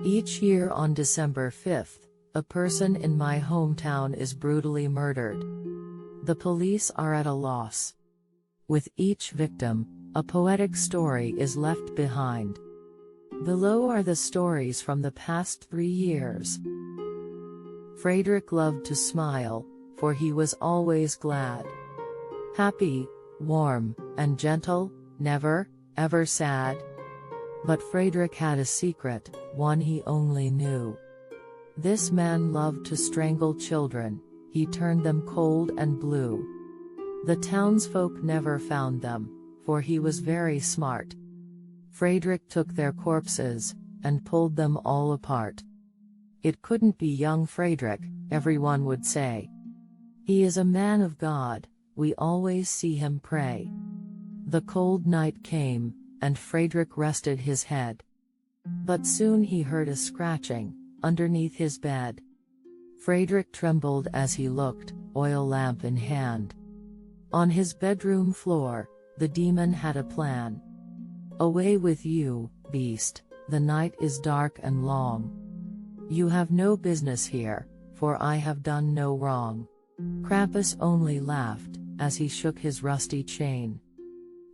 Each year on December 5th, a person in my hometown is brutally murdered. The police are at a loss. With each victim, a poetic story is left behind. Below are the stories from the past 3 years. Fredrik loved to smile, for he was always glad. Happy, warm, and gentle, never, ever sad. But Fredrik had a secret, one he only knew. This man loved to strangle children, he turned them cold and blue. The townsfolk never found them, for he was very smart. Fredrik took their corpses, and pulled them all apart. It couldn't be young Fredrik, everyone would say. He is a man of God, we always see him pray. The cold night came, and Fredrik rested his head. But soon he heard a scratching, underneath his bed. Fredrik trembled as he looked, oil lamp in hand. On his bedroom floor, the demon had a plan. Away with you, beast, the night is dark and long. You have no business here, for I have done no wrong. Krampus only laughed, as he shook his rusty chain.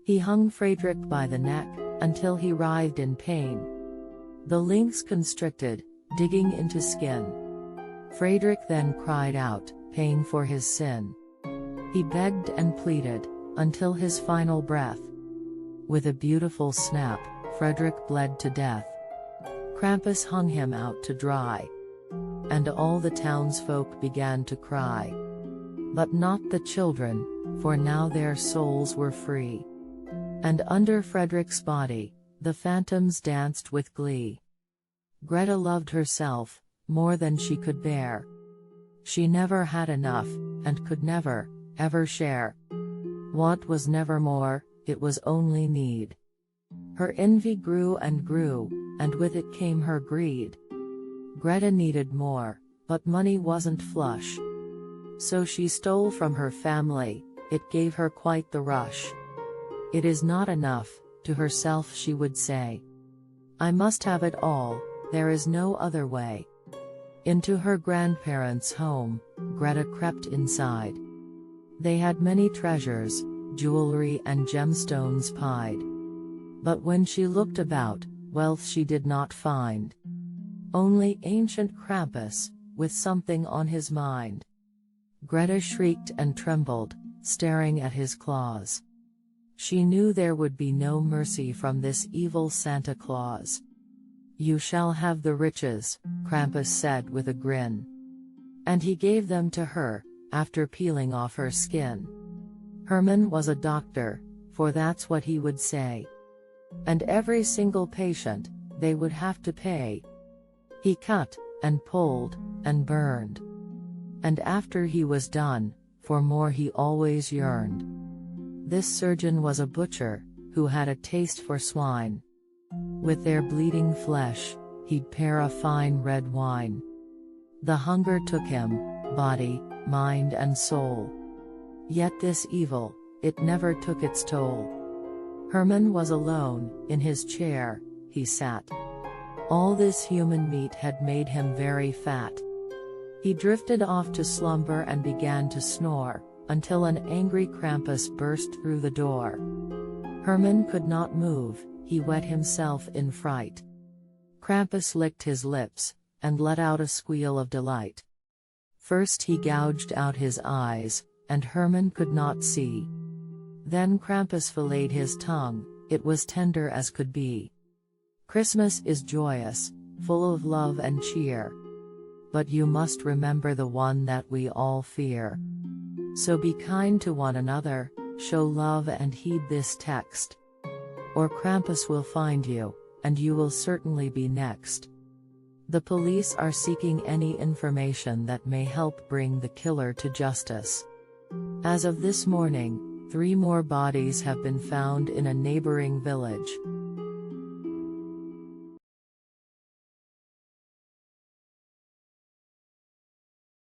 He hung Fredrik by the neck, until he writhed in pain. The links constricted, digging into skin. Fredrik then cried out, paying for his sin. He begged and pleaded, until his final breath. With a beautiful snap, Fredrik bled to death. Krampus hung him out to dry. And all the townsfolk began to cry. But not the children, for now their souls were free. And under Fredrik's body, the phantoms danced with glee. Greta loved herself, more than she could bear. She never had enough, and could never, ever share. Want was never more, it was only need. Her envy grew, and with it came her greed. Greta needed more, but money wasn't flush. So she stole from her family, it gave her quite the rush. It is not enough, to herself she would say. I must have it all, there is no other way. Into her grandparents' home, Greta crept inside. They had many treasures, jewelry and gemstones pied. But when she looked about, wealth she did not find. Only ancient Krampus, with something on his mind. Greta shrieked and trembled, staring at his claws. She knew there would be no mercy from this evil Santa Claus. You shall have the riches, Krampus said with a grin. And he gave them to her, after peeling off her skin. Herman was a doctor, for that's what he would say. And every single patient, they would have to pay. He cut, and pulled, and burned. And after he was done, for more he always yearned. This surgeon was a butcher, who had a taste for swine. With their bleeding flesh, he'd pair a fine red wine. The hunger took him, body, mind and soul. Yet this evil, it never took its toll. Herman was alone, in his chair, he sat. All this human meat had made him very fat. He drifted off to slumber and began to snore, until an angry Krampus burst through the door. Herman could not move, he wet himself in fright. Krampus licked his lips, and let out a squeal of delight. First he gouged out his eyes, and Herman could not see. Then Krampus filleted his tongue, it was tender as could be. Christmas is joyous, full of love and cheer. But you must remember the one that we all fear. So be kind to one another, show love and heed this text. Or Krampus will find you, and you will certainly be next. The police are seeking any information that may help bring the killer to justice. As of this morning, 3 more bodies have been found in a neighboring village.